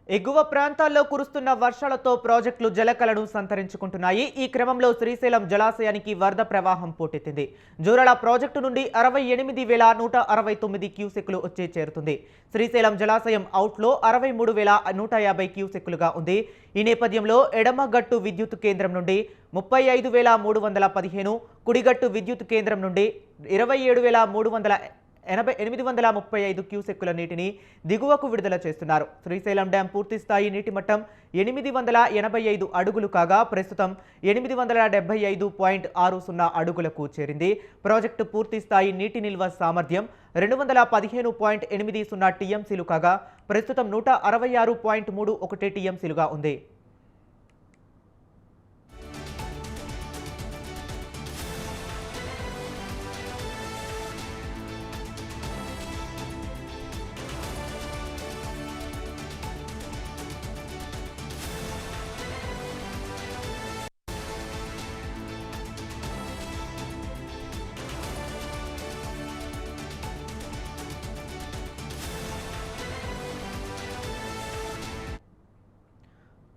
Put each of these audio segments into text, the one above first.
ఎగువ ప్రాంతాల్లో కురుస్తున్న వర్షాలతో ప్రాజెక్టులు జలకలను సంతరించుకుంటున్నాయి. ఈ క్రమంలో శ్రీశైలం జలాశయానికి వరద ప్రవాహం పోటెత్తింది. జూరాల ప్రాజెక్టు నుండి 68,169 క్యూసెక్కులు వచ్చి చేరుతుంది. శ్రీశైలం జలాశయం అవుట్లో 63,150 క్యూసెక్కులుగా ఉంది. ఈ నేపథ్యంలో ఎడమగట్టు విద్యుత్ కేంద్రం నుండి 35,315, కుడిగట్టు విద్యుత్ కేంద్రం నుండి 27,835 క్యూసెక్కుల నీటిని దిగువకు విడుదల చేస్తున్నారు. శ్రీశైలం డ్యాం పూర్తి స్థాయి నీటి మట్టం 885 అడుగులు కాగా ప్రస్తుతం 875.60 అడుగులకు చేరింది. ప్రాజెక్టు పూర్తి స్థాయి నీటి నిల్వ సామర్థ్యం 215.80 టీఎంసీలు కాగా ప్రస్తుతం 166.31 టీఎంసీలుగా ఉంది.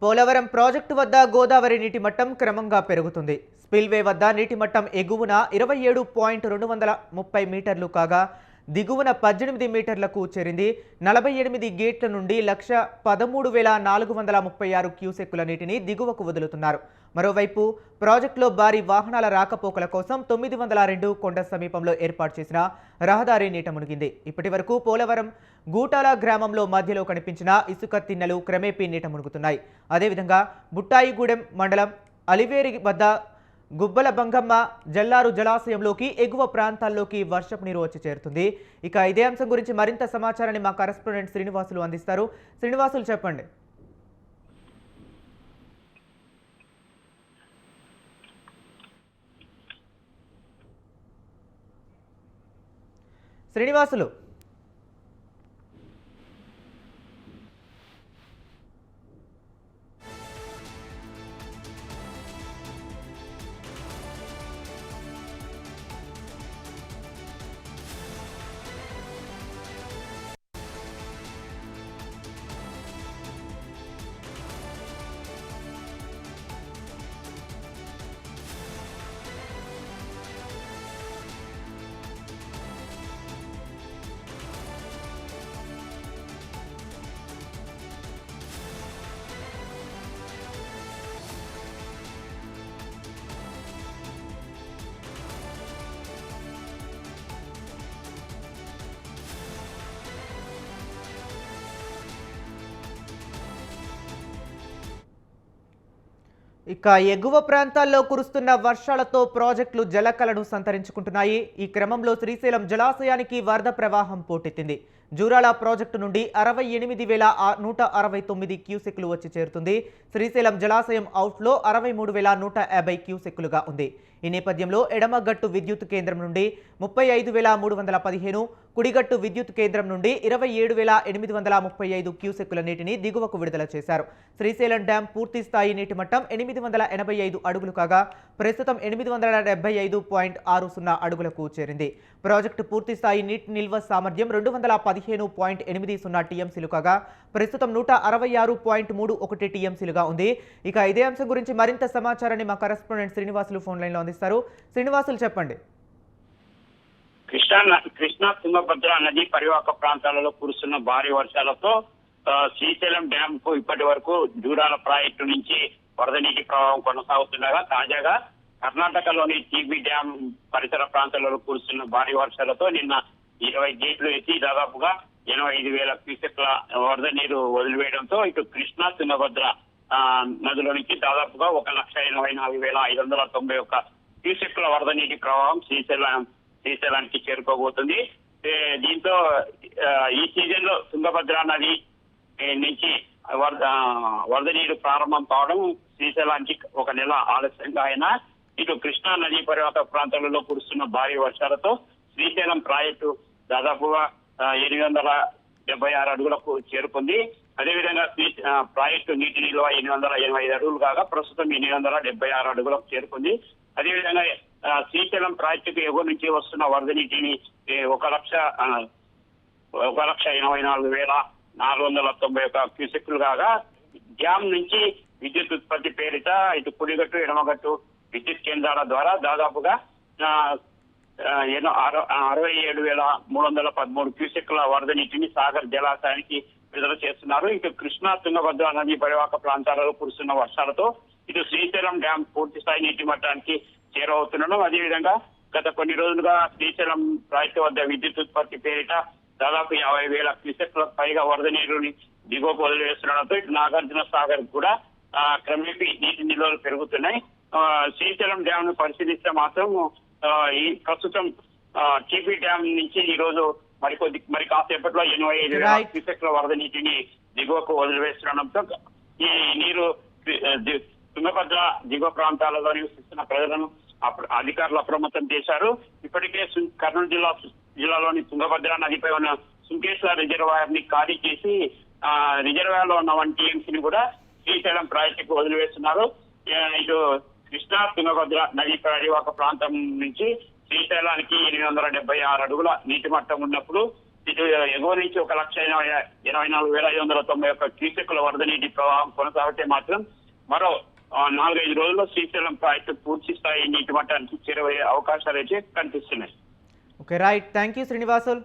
పోలవరం ప్రాజెక్టు వద్ద గోదావరి నీటి మట్టం క్రమంగా పెరుగుతుంది. స్పిల్వే వద్ద నీటి మట్టం ఎగువన 27.230 మీటర్లు కాగా దిగువన 18 మీటర్లకు చేరింది. 48 గేట్ల నుండి 113,436 క్యూసెక్కుల నీటిని దిగువకు వదులుతున్నారు. మరోవైపు ప్రాజెక్టులో భారీ వాహనాల రాకపోకల కోసం 902 కొండ సమీపంలో ఏర్పాటు చేసిన రహదారి నీట మునిగింది. ఇప్పటి వరకు పోలవరం గూటాల గ్రామంలో మధ్యలో కనిపించిన ఇసుక తిన్నెలు క్రమేపీ నీట మునుగుతున్నాయి. అదేవిధంగా బుట్టాయిగూడెం మండలం అలివేరి వద్ద గుబ్బల బంగమ్మ జల్లారు జలాశయంలోకి ఎగువ ప్రాంతాల్లోకి వర్షపు నీరు వచ్చి చేరుతుంది. ఇక ఇదే అంశం గురించి మరింత సమాచారాన్ని మా కరెస్పాండెంట్ శ్రీనివాసులు అందిస్తారు. శ్రీనివాసులు చెప్పండి. శ్రీనివాసులు ఇక ఎగువ ప్రాంతాల్లో కురుస్తున్న వర్షాలతో ప్రాజెక్టులు జలకలను సంతరించుకుంటున్నాయి. ఈ క్రమంలో శ్రీశైలం జలాశయానికి వరద ప్రవాహం పోటెత్తింది. జూరాల ప్రాజెక్టు నుండి 68,169 క్యూసెక్కులు వచ్చి చేరుతుంది. శ్రీశైలం జలాశయం అవుట్లో 63,150 క్యూసెక్కులుగా ఉంది. ఈ నేపథ్యంలో ఎడమగట్టు విద్యుత్ కేంద్రం నుండి 35,315, కుడిగట్టు విద్యుత్ కేంద్రం నుండి 27,835 క్యూసెక్కుల నీటిని దిగువకు విడుదల చేశారు. శ్రీశైలం డ్యాం పూర్తి స్థాయి నీటి మట్టం 885 అడుగులు కాగా ప్రస్తుతం 875.60 అడుగులకు చేరింది. ప్రాజెక్టు పూర్తి స్థాయి నీటి నిల్వ సామర్థ్యం 215.80 టీఎంసీలు కాగా ప్రస్తుతం 166.31 టీఎంసీలుగా ఉంది. ఇక ఇదే అంశం గురించి మరింత సమాచారాన్ని మా కరెస్పాండెంట్ శ్రీనివాసులు ఫోన్ లైన్లో అందిస్తారు. శ్రీనివాసులు చెప్పండి. కృష్ణా తుంగభద్ర నది పరివాహక ప్రాంతాలలో కురుస్తున్న భారీ వర్షాలతో శ్రీశైలం డ్యాం కు ఇప్పటి వరకు జూరాల ప్రాజెక్టు నుంచి వరద నీటి ప్రవాహం కొనసాగుతుండగా తాజాగా కర్ణాటకలోని టీబీ డ్యాం పరిసర ప్రాంతాలలో కురుస్తున్న భారీ వర్షాలతో నిన్న 20 గేట్లు ఎత్తి దాదాపుగా 85,000 క్యూసెక్ల వరద నీరు వదిలివేయడంతో ఇటు కృష్ణా తుంగభద్ర నదిలో నుంచి దాదాపుగా 1,84,591 క్యూసెక్ల వరద నీటి ప్రవాహం శ్రీశైలానికి చేరుకోబోతుంది. దీంతో ఈ సీజన్ లో తుంగభద్ర నది నుంచి వరద నీరు ప్రారంభం కావడం శ్రీశైలానికి ఒక నెల ఆలస్యంగా అయినా ఇటు కృష్ణా నదీ పరివాహక ప్రాంతాలలో కురుస్తున్న భారీ వర్షాలతో శ్రీశైలం ప్రాజెక్టు దాదాపుగా 876 అడుగులకు చేరుకుంది. అదేవిధంగా ప్రాజెక్టు నీటి నిల్వ 885 అడుగులు కాగా ప్రస్తుతం 876 అడుగులకు చేరుకుంది. అదేవిధంగా శ్రీశైలం ప్రాజెక్టుకు ఎగువ నుంచి వస్తున్న వరద నీటిని 1,84,000 491 క్యూసెక్లు కాగా డ్యామ్ నుంచి విద్యుత్ ఉత్పత్తి పేరిట ఇటు కుడిగట్టు ఎడమగట్టు విద్యుత్ కేంద్రాల ద్వారా దాదాపుగా 67,313 క్యూసెక్ల వరద నీటిని సాగర్ జలాశయానికి విడుదల చేస్తున్నారు. ఇటు కృష్ణా తుంగభద్ర నదీ పరివాహక ప్రాంతాలలో కురుస్తున్న వర్షాలతో ఇటు శ్రీశైలం డ్యాం పూర్తి స్థాయి నీటి మట్టానికి చేరవుతున్నాడు. అదేవిధంగా గత కొన్ని రోజులుగా శ్రీశైలం ప్రాజెక్టు వద్ద విద్యుత్ ఉత్పత్తి పేరిట దాదాపు 50,000 క్యూసెక్లకు పైగా వరద నీరుని దిగువకు వదిలివేస్తుండడంతో ఇటు నాగార్జున సాగర్ కూడా క్రమేపీ నీటి నిల్వలు పెరుగుతున్నాయి. శ్రీశైలం డ్యామ్ ను పరిశీలిస్తే మాత్రం ఈ ప్రస్తుతం టీపీ డ్యామ్ నుంచి ఈ రోజు మరి కాసేపట్లో 85,000 క్యూసెక్ల వరద నీటిని దిగువకు వదిలివేస్తుండడంతో ఈ నీరు తుంగభద్ర దిగువ ప్రాంతాలలో నివసిస్తున్న ప్రజలను అధికారులు అప్రమత్తం చేశారు. ఇప్పటికే కర్నూలు జిల్లాలోని తుంగభద్ర నదిపై ఉన్న సుంకేశ్వర రిజర్వాయర్ ని ఖాళీ చేసి రిజర్వాయర్ లో ఉన్న 1 TMC ని కూడా శ్రీశైలం ప్రాజెక్టుకు వదిలివేస్తున్నారు. ఇటు కృష్ణా తుంగభద్ర నది పరివాహక ప్రాంతం నుంచి శ్రీశైలానికి 876 అడుగుల నీటి మట్టం ఉన్నప్పుడు ఇటు ఎగువ నుంచి 1,84,591 క్యూసెక్ల వరద నీటి ప్రవాహం కొనసాగితే మాత్రం మరో 4-5 రోజుల్లో శ్రీశైలం ప్రాజెక్టు పూర్తి స్థాయి నీటి మట్టానికి చేరవయ్యే అవకాశాలు అయితే కనిపిస్తున్నాయి. Okay right, thank you Srinivasulu.